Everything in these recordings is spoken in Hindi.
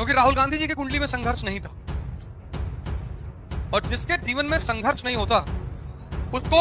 क्योंकि राहुल गांधी जी की कुंडली में संघर्ष नहीं था, और जिसके जीवन में संघर्ष नहीं होता उसको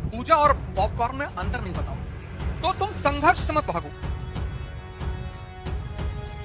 पूजा और पॉपकॉर्न में अंतर नहीं पता। तो तुम संघर्ष से मत भागो,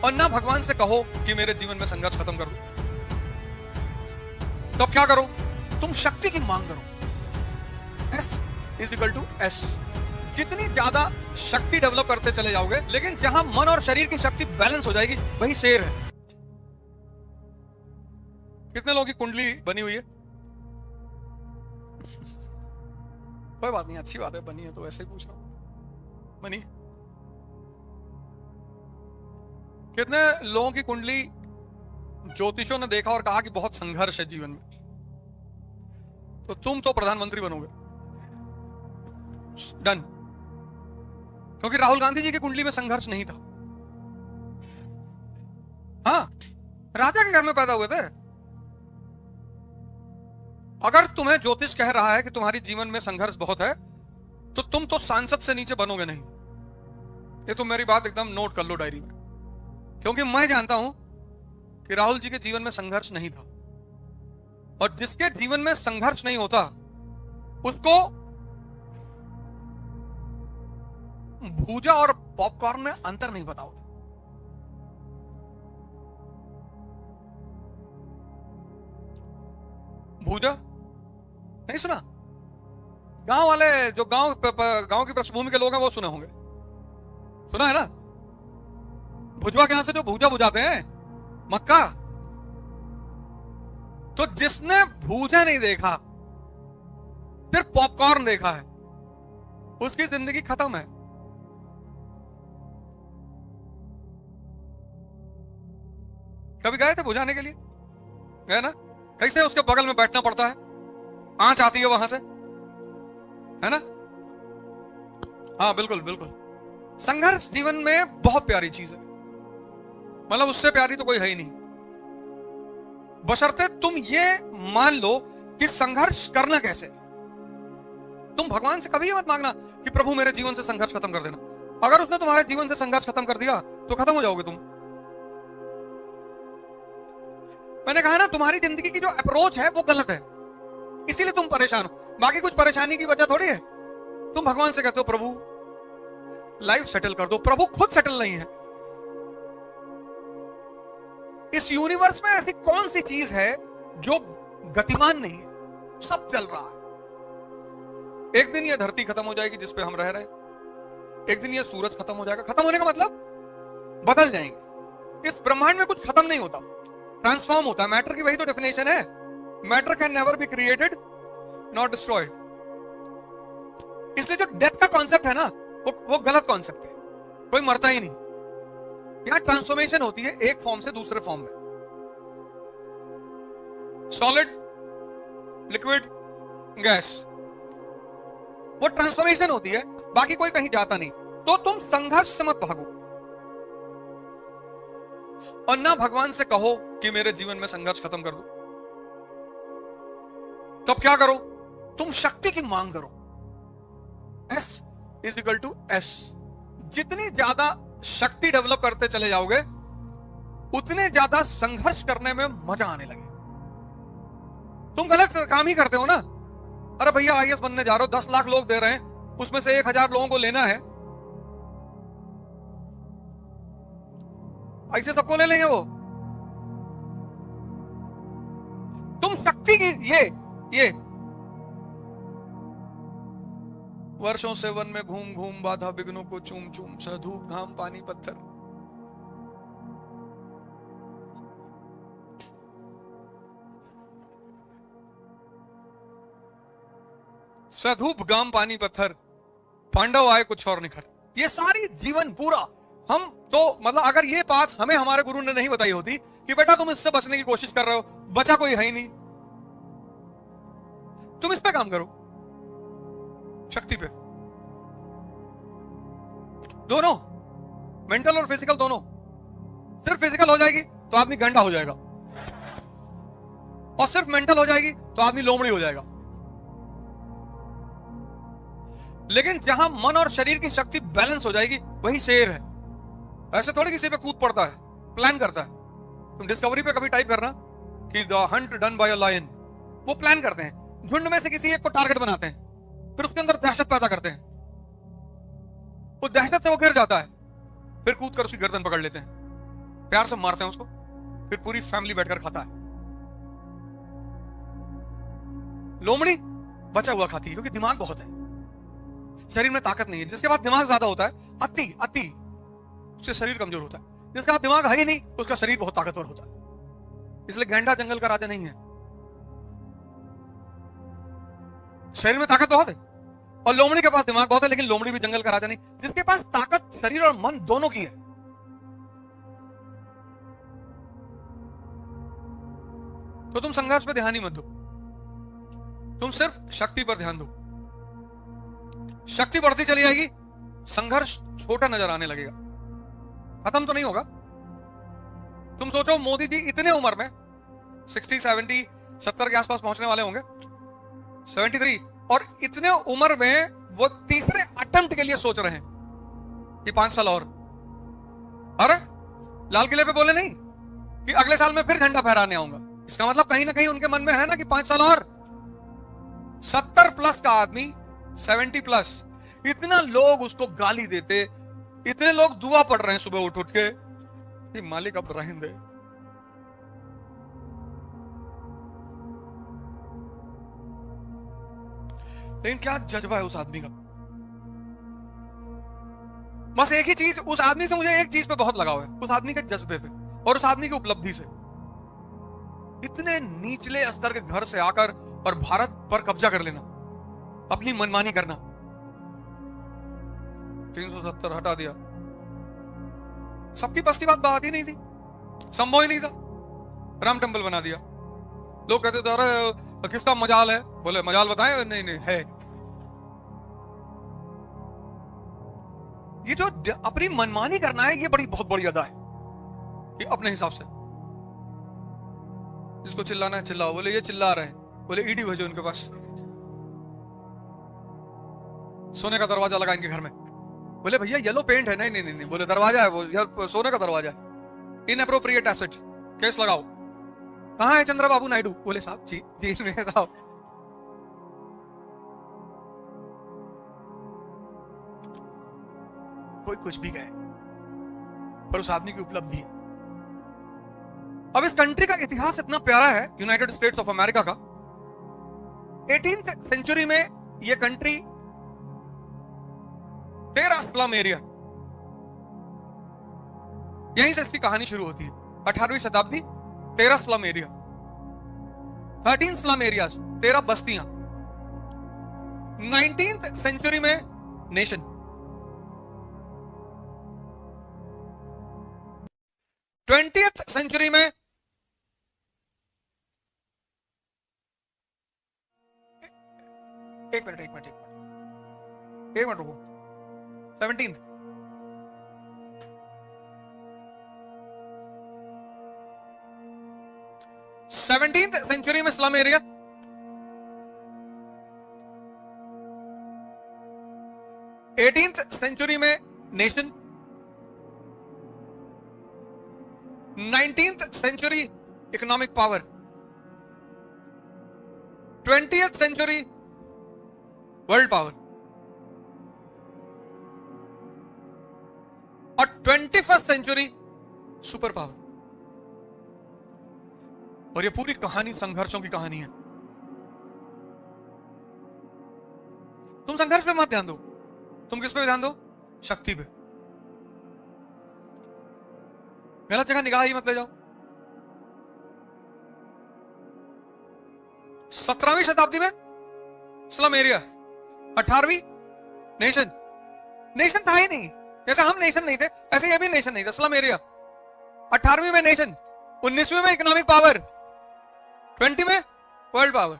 और ना भगवान से कहो कि मेरे जीवन में संघर्ष खत्म कर दो। तब क्या करो? तुम शक्ति की मांग करो। S=S। जितनी ज्यादा शक्ति डेवलप करते चले जाओगे, लेकिन जहां मन और शरीर की शक्ति बैलेंस हो जाएगी वही शेर है। कितने लोगों की कुंडली बनी हुई है? कोई बात नहीं, अच्छी बात है, बनी है तो वैसे ही पूछ रहा हूं, बनी? कितने लोगों की कुंडली ज्योतिषों ने देखा और कहा कि बहुत संघर्ष है जीवन में, तो तुम तो प्रधानमंत्री बनोगे। डन। क्योंकि राहुल गांधी जी की कुंडली में संघर्ष नहीं था। हाँ, राजा के घर में पैदा हुए थे। अगर तुम्हें ज्योतिष कह रहा है कि तुम्हारी जीवन में संघर्ष बहुत है, तो तुम तो सांसद से नीचे बनोगे नहीं। ये तुम मेरी बात एकदम नोट कर लो डायरी में, क्योंकि मैं जानता हूं कि राहुल जी के जीवन में संघर्ष नहीं था, और जिसके जीवन में संघर्ष नहीं होता उसको भूजा और पॉपकॉर्न में अंतर नहीं पता होता। भूजा नहीं सुना? गांव वाले जो गांव की पृष्ठभूमि के लोग हैं वो सुने होंगे, सुना है ना? भुजवा के यहां से जो भूजा बुझाते हैं, मक्का। तो जिसने भूजा नहीं देखा, सिर्फ पॉपकॉर्न देखा है, उसकी जिंदगी खत्म है। कभी गए थे बुझाने के लिए? गए ना? कैसे उसके बगल में बैठना पड़ता है, आंच आती है वहां से, है ना? हाँ बिल्कुल बिल्कुल। संघर्ष जीवन में बहुत प्यारी चीज है, मतलब उससे प्यारी तो कोई है ही नहीं, बशर्ते तुम ये मान लो कि संघर्ष करना कैसे। तुम भगवान से कभी मत मांगना कि प्रभु मेरे जीवन से संघर्ष खत्म कर देना। अगर उसने तुम्हारे जीवन से संघर्ष खत्म कर दिया तो खत्म हो जाओगे तुम। मैंने कहा ना, तुम्हारी जिंदगी की जो अप्रोच है वो गलत है, इसीलिए तुम परेशान हो। बाकी कुछ परेशानी की वजह थोड़ी है। तुम भगवान से कहते हो प्रभु लाइफ सेटल कर दो, प्रभु खुद सेटल नहीं है। इस यूनिवर्स में ऐसी कौन सी चीज है जो गतिमान नहीं है? सब चल रहा है। एक दिन ये धरती खत्म हो जाएगी जिस पे हम रह रहे हैं, एक दिन ये सूरज खत्म हो जाएगा। खत्म होने का मतलब बदल जाएंगे। इस ब्रह्मांड में कुछ खत्म नहीं होता, ट्रांसफॉर्म होता है। मैटर की वही तो डेफिनेशन है, matter can never be created not destroyed. इसलिए जो डेथ का कॉन्सेप्ट है ना, वो गलत कॉन्सेप्ट है। कोई मरता ही नहीं, यहां ट्रांसफॉर्मेशन होती है एक फॉर्म से दूसरे फॉर्म में। सॉलिड, लिक्विड, गैस, वो ट्रांसफॉर्मेशन होती है, बाकी कोई कहीं जाता नहीं। तो तुम संघर्ष से मत भागो, और ना भगवान से कहो कि मेरे जीवन में संघर्ष खत्म कर दो। तब क्या करो? तुम शक्ति की मांग करो। S=S। जितनी ज्यादा शक्ति डेवलप करते चले जाओगे, उतने ज्यादा संघर्ष करने में मजा आने लगे। तुम गलत काम ही करते हो ना। अरे भैया IAS बनने जा रहे हो, 10 लाख लोग दे रहे हैं, उसमें से 1000 लोगों को लेना है, ऐसे सबको ले लेंगे वो? तुम शक्ति की ये वर्षों से वन में घूम घूम बाधा विघ्नों को चूम चूम, धूप घाम पानी पत्थर। सधूप घाम पानी पत्थर, पांडव आए कुछ और निखर। ये सारी जीवन पूरा हम तो, मतलब अगर ये बात हमें हमारे गुरु ने नहीं बताई होती कि बेटा तुम इससे बचने की कोशिश कर रहे हो, बचा कोई है ही नहीं, तुम इस पे काम करो, शक्ति पे। दोनों, मेंटल और फिजिकल दोनों। सिर्फ फिजिकल हो जाएगी तो आदमी गंडा हो जाएगा, और सिर्फ मेंटल हो जाएगी तो आदमी लोमड़ी हो जाएगा। लेकिन जहां मन और शरीर की शक्ति बैलेंस हो जाएगी वही शेर है। ऐसे थोड़ी किसी पे कूद पड़ता है, प्लान करता है। तुम डिस्कवरी पे कभी टाइप करना कि the hunt done by a lion, वो प्लान करते हैं, झुंड में से किसी एक को टारगेट बनाते हैं, फिर उसके अंदर दहशत पैदा करते हैं, वो दहशत से वो गिर जाता है, फिर कूद कर उसकी गर्दन पकड़ लेते हैं, प्यार से मारते हैं उसको, फिर पूरी फैमिली बैठकर खाता है। लोमड़ी बचा हुआ खाती है क्योंकि दिमाग बहुत है, शरीर में ताकत नहीं है। जिसके पास दिमाग ज्यादा होता है, अति अति, उससे शरीर कमजोर होता है। जिसका पास दिमाग है ही नहीं, उसका शरीर बहुत ताकतवर होता है। इसलिए गैंडा जंगल का राजा नहीं है, शरीर में ताकत बहुत है। और लोमड़ी के पास दिमाग बहुत है, लेकिन लोमड़ी भी जंगल का राजा नहीं। जिसके पास ताकत शरीर और मन दोनों की है, तो तुम संघर्ष पे ध्यान ही मत दो, तुम सिर्फ शक्ति पर ध्यान दो। शक्ति बढ़ती चली जाएगी, संघर्ष छोटा नजर आने लगेगा, खत्म तो नहीं होगा। तुम सोचो मोदी जी इतने उम्र में 60, 70, 70 के आसपास पहुंचने वाले होंगे, 73, और इतने उम्र में वो तीसरे अटेम्प्ट के लिए सोच रहे हैं कि 5 साल और। अरे लाल किले पे बोले नहीं कि अगले साल में फिर झंडा फहराने आऊंगा, इसका मतलब कहीं ना कहीं उनके मन में है ना कि 5 साल और। 70 प्लस का आदमी, 70 प्लस, इतना लोग उसको गाली देते, इतने लोग दुआ पढ़ रहे हैं सुबह उठ उठ के कि मालिक अब रहम दे। लेकिन क्या जज्बा है उस आदमी का, बस एक ही चीज, उस आदमी से मुझे एक चीज पे बहुत लगाव है, उस आदमी के जज्बे पे और उस आदमी की उपलब्धि से। इतने निचले स्तर के घर से आकर और भारत पर कब्जा कर लेना, अपनी मनमानी करना। 370 हटा दिया, सबकी बस की बात ही नहीं थी, संभव ही नहीं था। राम टेम्पल बना दिया, लोग कहते थे अरे किसका मजाल है, बोले मजाल बताएं, नहीं नहीं है। ये जो अपनी मनमानी करना है, ये बहुत बड़ी अदा है कि अपने हिसाब से जिसको चिल्लाना है चिल्लाओ, बोले ये चिल्ला रहे हैं, बोले ईडी भेजो इनके पास, सोने का दरवाजा लगा इनके घर में। बोले भैया येलो पेंट है, नहीं नहीं नहीं, बोले दरवाजा है वो सोने का दरवाजा है, इनएप्रोप्रिएट एसेट, केस लगाओ। कहां है चंद्रबाबू नायडू, बोले साहब जी जेल में है साहब। कोई कुछ भी कहे, पर उस आदमी की उपलब्धि है। अब इस कंट्री का इतिहास इतना प्यारा है, यूनाइटेड स्टेट्स ऑफ अमेरिका का। 18th सेंचुरी में यह कंट्री 13 स्लम एरिया, यहीं से इसकी कहानी शुरू होती है। 18वीं शताब्दी, 13 स्लम एरिया, 13 स्लम एरियाज, 13 बस्तियां। 19th सेंचुरी में नेशन, 20th सेंचुरी में एक मिनट रुको, 17th, सेंचुरी में स्लम एरिया, 18th सेंचुरी में nation, 19th century economic power, 20th century world power, और 21st सेंचुरी सुपर पावर। और ये पूरी कहानी संघर्षों की कहानी है। तुम संघर्ष पे मत ध्यान दो, तुम किस पे ध्यान दो, शक्ति पे। गलत जगह निगाह ही मत ले जाओ। 17वीं शताब्दी में स्लम एरिया, 18वीं नेशन, नेशन था ही नहीं, जैसे हम नेशन नहीं थे ऐसे ये भी नेशन नहीं था, स्लम एरिया। 18वीं में नेशन, 19वीं में इकोनॉमिक पावर, 20 में world power.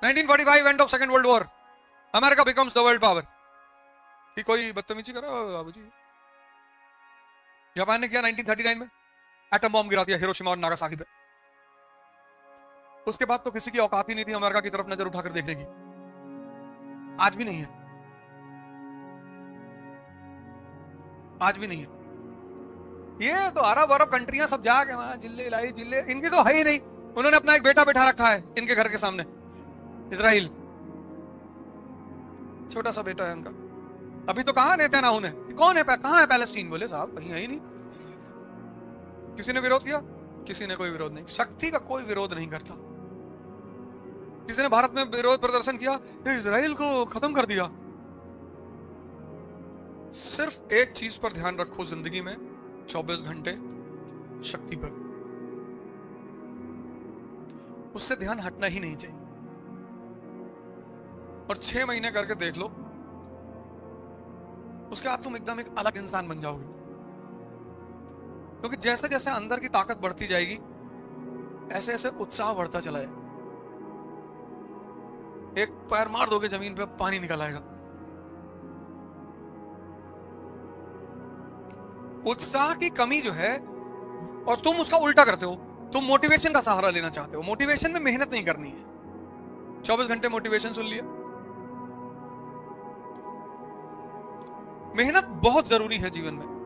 1945 end of second world war, America becomes the world power. कि कोई बदतमीजी करा बाबू जी, जापान ने किया 1939 में, एटम बॉम्ब गिरा दिया हिरोशिमा और नागासाकी पे। उसके बाद तो किसी की औकात ही नहीं थी अमेरिका की तरफ नजर उठाकर देखने की, आज भी नहीं है, आज भी नहीं है। ये तो अरब अरब कंट्रियां सब जाके वहां जिले लाई जिले, इनकी तो है ही नहीं। उन्होंने अपना एक बेटा बैठा रखा है इनके घर के सामने, इजराइल, छोटा सा बेटा है उनका। अभी तो कहां नेतन्याहू ने, कौन है, कहां है पैलेस्टीन, बोले साहब कहीं है ही नहीं। किसी ने विरोध किया? किसी ने कोई विरोध नहीं। शक्ति का कोई विरोध नहीं करता। किसी ने भारत में विरोध प्रदर्शन किया, इजराइल को खत्म कर दिया। सिर्फ एक चीज पर ध्यान रखो जिंदगी में, 24 घंटे शक्ति पर, उससे ध्यान हटना ही नहीं चाहिए। और 6 महीने करके देख लो, उसके बाद तुम एकदम एक अलग इंसान बन जाओगे। क्योंकि जैसे जैसे अंदर की ताकत बढ़ती जाएगी, ऐसे ऐसे उत्साह बढ़ता चला जाएगा। एक पैर मार दोगे जमीन पे, पानी निकल आएगा। उत्साह की कमी जो है, और तुम उसका उल्टा करते हो, तुम मोटिवेशन का सहारा लेना चाहते हो। मोटिवेशन में मेहनत नहीं करनी है। 24 घंटे मोटिवेशन सुन लिया। मेहनत बहुत जरूरी है जीवन में।